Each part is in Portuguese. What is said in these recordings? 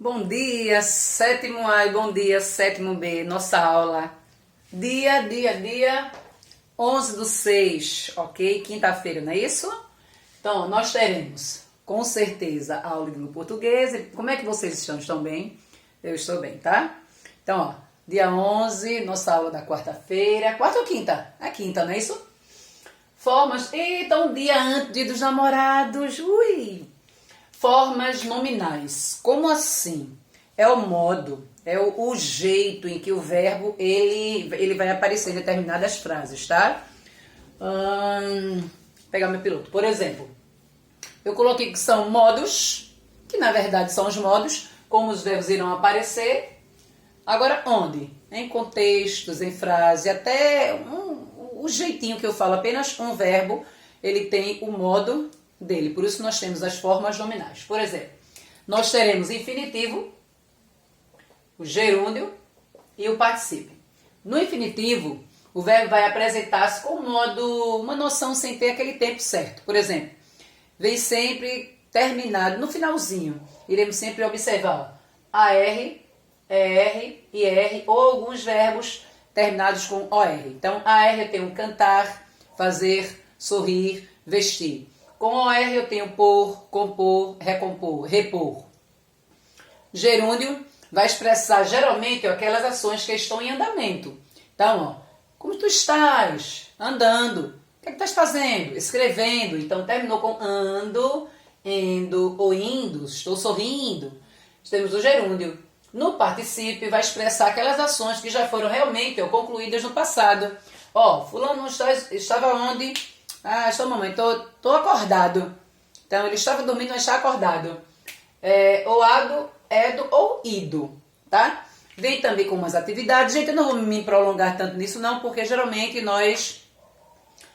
Bom dia, sétimo A e bom dia, sétimo B, nossa aula. Dia 11 do 6, ok? Quinta-feira, não é isso? Então, nós teremos, com certeza, a aula no português. Como é que vocês estão? Estão bem? Eu estou bem, tá? Então, ó, dia 11, nossa aula da quarta-feira. Quarta ou quinta? É quinta, não é isso? Formas. Eita, um dia antes, dia dos namorados. Ui! Formas nominais. Como assim? É o modo, é o jeito em que o verbo ele vai aparecer em determinadas frases, tá? Pegar meu piloto. Por exemplo, eu coloquei que são modos, que na verdade são os modos, como os verbos irão aparecer. Agora, onde? Em contextos, em frase, até o jeitinho que eu falo, apenas um verbo, ele tem o modo dele. Por isso nós temos as formas nominais. Por exemplo, nós teremos infinitivo, o gerúndio e o particípio. No infinitivo, o verbo vai apresentar-se com uma noção sem ter aquele tempo certo. Por exemplo, vem sempre terminado no finalzinho. Iremos sempre observar AR, ER e R ou alguns verbos terminados com OR. Então, AR eu tenho cantar, fazer, sorrir, vestir. Com OR eu tenho pôr, compor, recompor, repor. Gerúndio vai expressar geralmente aquelas ações que estão em andamento. Então, ó, como tu estás? Andando. O que é que estás fazendo? Escrevendo. Então, terminou com ando, indo ou indo. Estou sorrindo. Temos o gerúndio. No particípio, vai expressar aquelas ações que já foram realmente ou concluídas no passado. Ó, fulano estava onde? Ah, estou mamãe, estou acordado. Então, ele estava dormindo, mas está acordado. Ou ado, edo ou ido, tá? Vem também com umas atividades. Gente, eu não vou me prolongar tanto nisso não, porque geralmente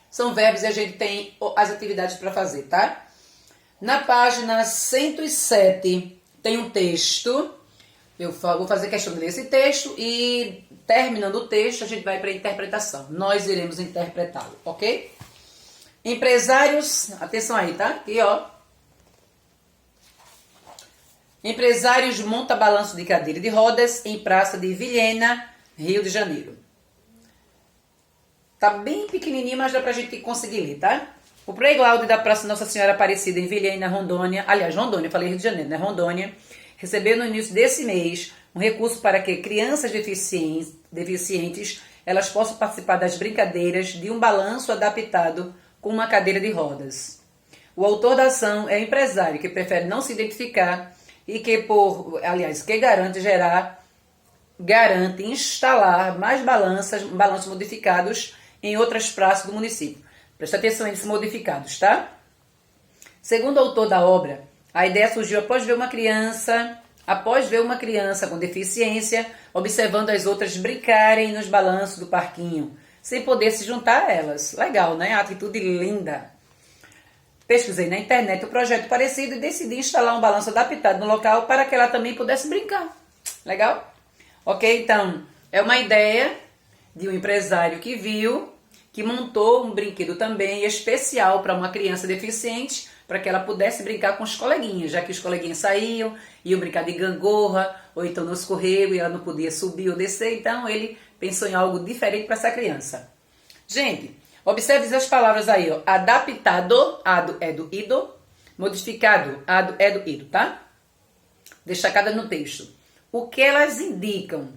são verbos e a gente tem as atividades para fazer, tá? Na página 107 tem um texto. Eu vou fazer questão de ler esse texto e, terminando o texto, a gente vai para a interpretação. Nós iremos interpretá-lo, ok? Empresários, atenção aí, tá? Aqui, ó. Empresários monta balanço de cadeira de rodas em Praça de Vilhena, Rio de Janeiro. Tá bem pequenininho, mas dá pra gente conseguir ler, tá? O playground da Praça Nossa Senhora Aparecida em Vilhena, Rondônia, aliás, Rondônia, falei Rio de Janeiro, né? Rondônia, recebeu no início desse mês um recurso para que crianças deficientes elas possam participar das brincadeiras de um balanço adaptado com uma cadeira de rodas. O autor da ação é empresário que prefere não se identificar e que garante instalar mais balanços modificados em outras praças do município. Presta atenção nesses modificados, tá? Segundo o autor da obra, a ideia surgiu após ver uma criança com deficiência, observando as outras brincarem nos balanços do parquinho, sem poder se juntar a elas. Legal, né? Atitude linda. Pesquisei na internet o projeto parecido e decidi instalar um balanço adaptado no local para que ela também pudesse brincar. Legal? Ok, então, é uma ideia de um empresário que montou um brinquedo também especial para uma criança deficiente, para que ela pudesse brincar com os coleguinhas, já que os coleguinhas saíam, iam brincar de gangorra, ou então no escorrego, e ela não podia subir ou descer, então ele pensou em algo diferente para essa criança. Gente, observe as palavras aí, ó. Adaptado, ado, edo, ido. Modificado, ado, edo, ido, tá? Destacada no texto. O que elas indicam?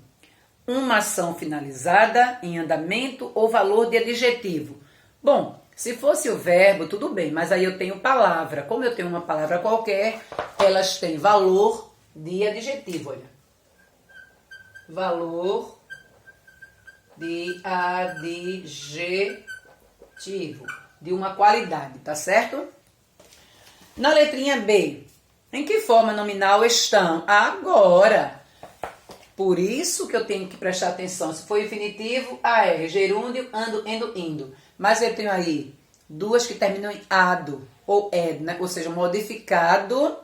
Uma ação finalizada, em andamento ou valor de adjetivo. Bom, se fosse o verbo, tudo bem, mas aí eu tenho palavra. Como eu tenho uma palavra qualquer, elas têm valor de adjetivo, olha. Valor de adjetivo, de uma qualidade, tá certo? Na letrinha B, em que forma nominal estão? Agora. Por isso que eu tenho que prestar atenção. Se for infinitivo, AR, gerúndio, ando, endo, indo. Mas eu tenho aí duas que terminam em ado ou ed, né? Ou seja, modificado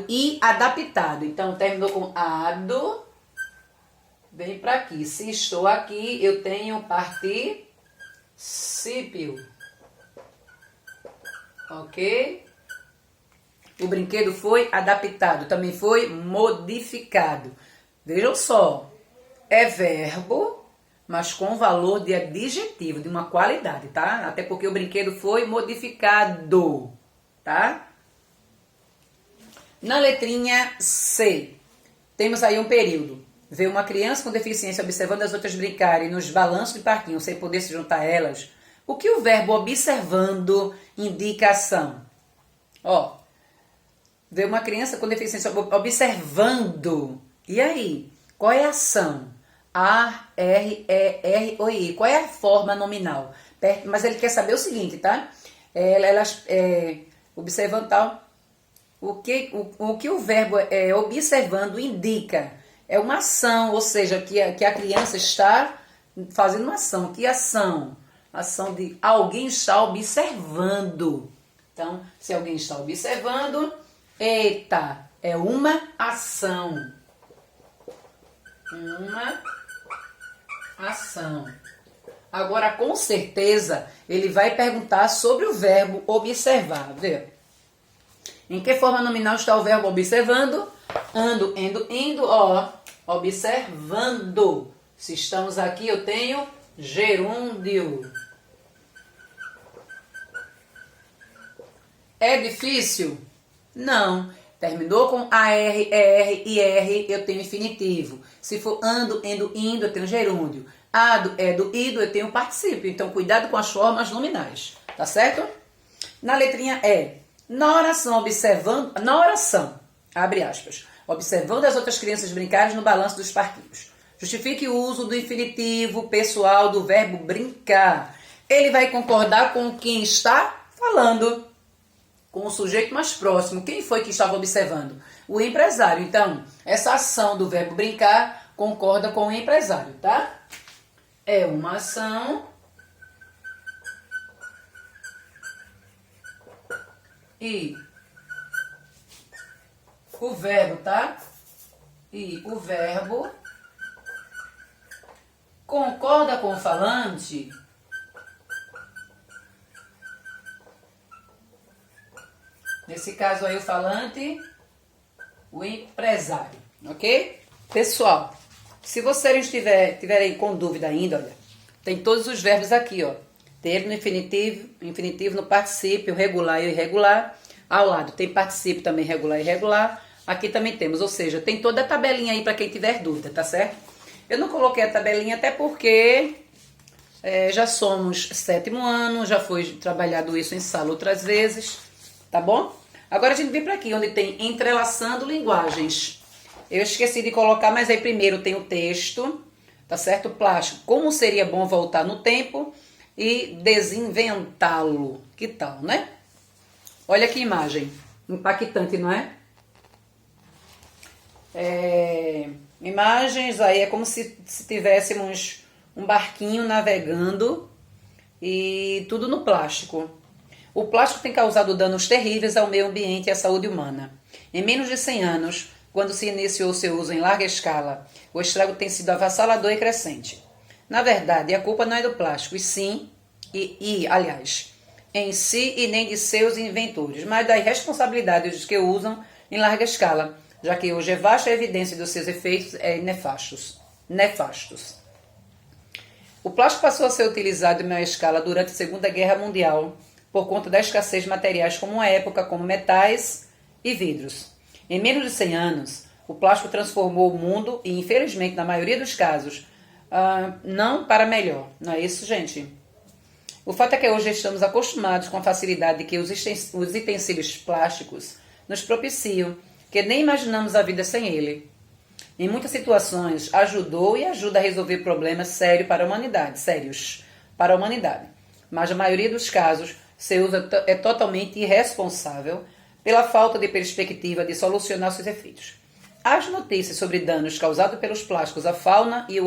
e adaptado. Então, terminou com ado, vem para aqui. Se estou aqui, eu tenho particípio. Ok? O brinquedo foi adaptado, também foi modificado. Vejam só, é verbo, mas com valor de adjetivo, de uma qualidade, tá? Até porque o brinquedo foi modificado, tá? Na letrinha C, temos aí um período. Vê uma criança com deficiência observando as outras brincarem nos balanços de parquinho sem poder se juntar a elas. O que o verbo observando indica ação? Ó, vê uma criança com deficiência observando. E aí? Qual é a ação? A, R, E, R ou I. Qual é a forma nominal? Mas ele quer saber o seguinte, tá? Observando tal. O que o verbo observando indica? É uma ação, ou seja, que a criança está fazendo uma ação. Que ação? Ação de alguém está observando. Então, se alguém está observando, eita, é uma ação. Uma ação. Agora, com certeza, ele vai perguntar sobre o verbo observar. Vê? Em que forma nominal está o verbo observando? Ando, indo, ó. Observando. Se estamos aqui, eu tenho gerúndio. É difícil? Não. Terminou com AR, ER, IR, eu tenho infinitivo. Se for ando, indo, eu tenho gerúndio. Ado, edo, ido, eu tenho particípio. Então, cuidado com as formas nominais. Tá certo? Na letrinha E. Na oração, abre aspas, observando as outras crianças brincarem no balanço dos parquinhos. Justifique o uso do infinitivo pessoal do verbo brincar. Ele vai concordar com quem está falando, com o sujeito mais próximo. Quem foi que estava observando? O empresário. Então, essa ação do verbo brincar concorda com o empresário, tá? É uma ação e o verbo, tá? E o verbo concorda com o falante. Nesse caso aí o falante, o empresário, ok? Pessoal, se vocês tiverem com dúvida ainda, olha, tem todos os verbos aqui, ó. Ter no infinitivo no particípio, regular e irregular. Ao lado tem particípio também regular e irregular. Aqui também temos, ou seja, tem toda a tabelinha aí para quem tiver dúvida, tá certo? Eu não coloquei a tabelinha até porque já somos 7º ano, já foi trabalhado isso em sala outras vezes, tá bom? Agora a gente vem para aqui, onde tem entrelaçando linguagens. Eu esqueci de colocar, mas aí primeiro tem o texto, tá certo? Plástico, como seria bom voltar no tempo e desinventá-lo. Que tal, né? Olha que imagem, impactante, não é? Imagens aí é como se tivéssemos um barquinho navegando e tudo no plástico. O plástico tem causado danos terríveis ao meio ambiente e à saúde humana. Em menos de 100 anos, quando se iniciou seu uso em larga escala, o estrago tem sido avassalador e crescente. Na verdade, a culpa não é do plástico, aliás, em si e nem de seus inventores, mas da irresponsabilidade dos que o usam em larga escala, já que hoje é vasta a evidência dos seus efeitos nefastos. O plástico passou a ser utilizado em maior escala durante a Segunda Guerra Mundial, por conta da escassez de materiais como a época, como metais e vidros. Em menos de 100 anos, o plástico transformou o mundo e, infelizmente, na maioria dos casos, não para melhor. Não é isso, gente? O fato é que hoje estamos acostumados com a facilidade que os utensílios plásticos nos propiciam, que nem imaginamos a vida sem ele. Em muitas situações, ajudou e ajuda a resolver problemas sérios para a humanidade. Mas, na maioria dos casos, seu uso é totalmente irresponsável pela falta de perspectiva de solucionar seus efeitos. As notícias sobre danos causados pelos plásticos à fauna e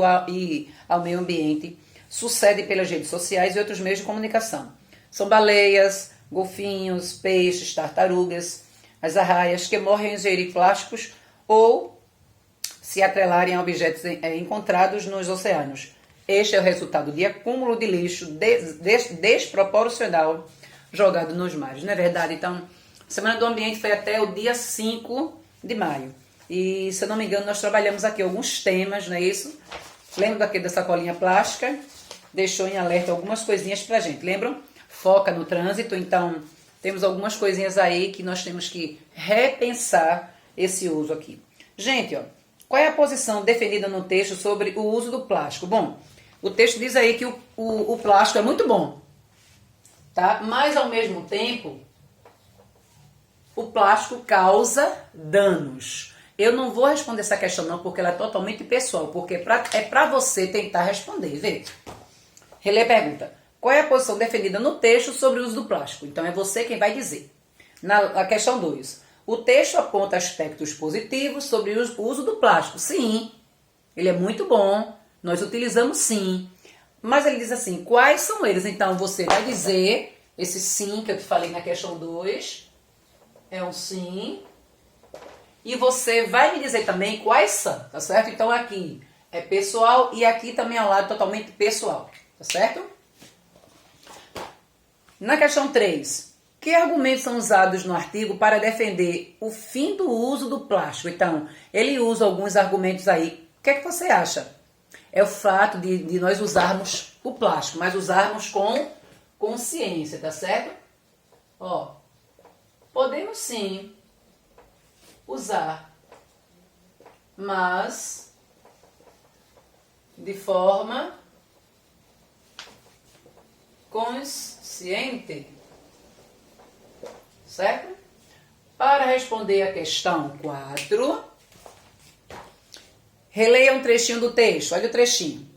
ao meio ambiente sucedem pelas redes sociais e outros meios de comunicação. São baleias, golfinhos, peixes, tartarugas, as arraias que morrem ao ingerir plásticos ou se atrelarem a objetos encontrados nos oceanos. Este é o resultado de acúmulo de lixo desproporcional jogado nos mares. Não é verdade? Então, Semana do Ambiente foi até o dia 5 de maio. E, se eu não me engano, nós trabalhamos aqui alguns temas, não é isso? Lembra daqui da sacolinha plástica? Deixou em alerta algumas coisinhas pra gente, lembram? Foca no trânsito, então temos algumas coisinhas aí que nós temos que repensar esse uso aqui. Gente, ó, qual é a posição defendida no texto sobre o uso do plástico? Bom, o texto diz aí que o plástico é muito bom, tá? Mas, ao mesmo tempo, o plástico causa danos. Eu não vou responder essa questão não, porque ela é totalmente pessoal, porque é pra você tentar responder, vê. Relê a pergunta. Qual é a posição defendida no texto sobre o uso do plástico? Então, é você quem vai dizer. Na questão 2. O texto aponta aspectos positivos sobre o uso do plástico. Sim, ele é muito bom, nós utilizamos sim. Mas ele diz assim, quais são eles? Então, você vai dizer, esse sim que eu te falei na questão 2, é um sim. E você vai me dizer também quais são, tá certo? Então, aqui é pessoal e aqui também é um lado totalmente pessoal, tá certo? Na questão 3, que argumentos são usados no artigo para defender o fim do uso do plástico? Então, ele usa alguns argumentos aí. O que é que você acha? É o fato de nós usarmos o plástico, mas usarmos com consciência, tá certo? Ó, podemos sim usar, mas de forma consciente, certo? Para responder a questão 4, releia um trechinho do texto. Olha o trechinho.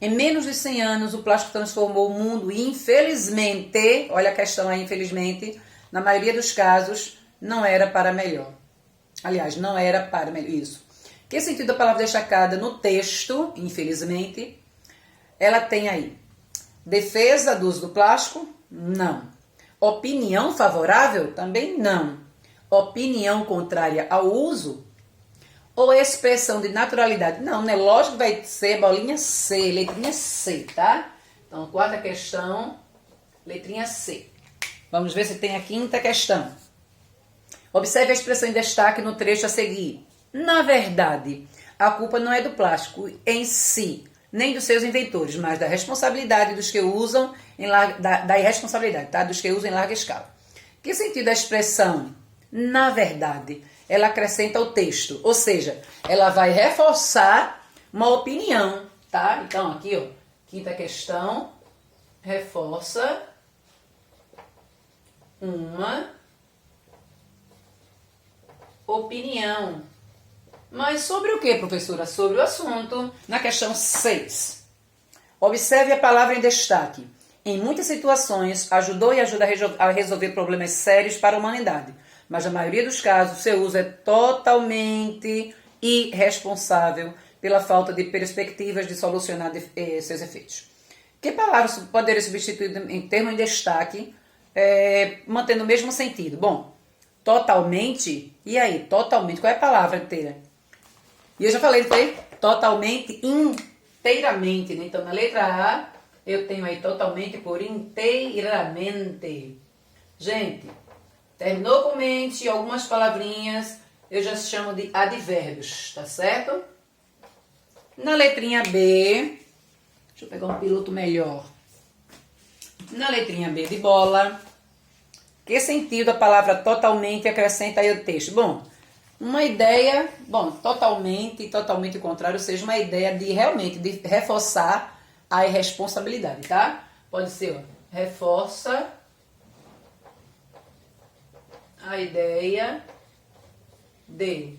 Em menos de 100 anos, o plástico transformou o mundo e, infelizmente, olha a questão aí, infelizmente, na maioria dos casos, não era para melhor. Aliás, não era para melhor. Isso. Que sentido a palavra destacada no texto, infelizmente, ela tem aí? Defesa do uso do plástico? Não. Opinião favorável? Também não. Opinião contrária ao uso? Ou expressão de naturalidade? Não, né? Lógico que vai ser bolinha C, letrinha C, tá? Então, quarta questão, letrinha C. Vamos ver se tem a quinta questão. Observe a expressão em destaque no trecho a seguir. Na verdade, a culpa não é do plástico em si, nem dos seus inventores, mas da responsabilidade dos que usam da irresponsabilidade, tá? Dos que usam em larga escala. Que sentido a expressão? Na verdade, ela acrescenta ao texto, ou seja, ela vai reforçar uma opinião, tá? Então, aqui, ó, quinta questão, reforça uma opinião. Mas sobre o que, professora? Sobre o assunto. Na questão 6. Observe a palavra em destaque. Em muitas situações, ajudou e ajuda a resolver problemas sérios para a humanidade. Mas na maioria dos casos, seu uso é totalmente irresponsável pela falta de perspectivas de solucionar seus efeitos. Que palavras poderiam substituir em termo em destaque, mantendo o mesmo sentido? Bom, totalmente, e aí? Totalmente, qual é a palavra inteira? E eu já falei, foi totalmente, inteiramente, né? Então, na letra A, eu tenho aí totalmente por inteiramente. Gente, terminou com mente, algumas palavrinhas eu já chamo de advérbios, tá certo? Na letrinha B, deixa eu pegar um piloto melhor. Na letrinha B de bola, que sentido a palavra totalmente acrescenta aí o texto? Bom, uma ideia, totalmente contrário, ou seja, uma ideia de realmente de reforçar a irresponsabilidade, tá? Pode ser, ó, reforça a ideia de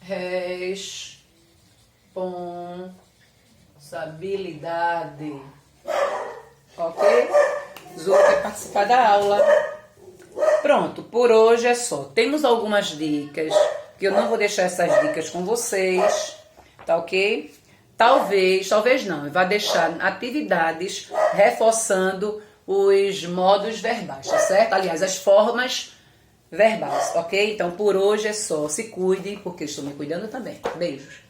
irresponsabilidade. Ok? Zu quer participar da aula. Pronto, por hoje é só. Temos algumas dicas, que eu não vou deixar essas dicas com vocês, tá ok? Talvez não, vai deixar atividades reforçando os modos verbais, tá certo? Aliás, as formas verbais, ok? Então, por hoje é só. Se cuide, porque estou me cuidando também. Beijos.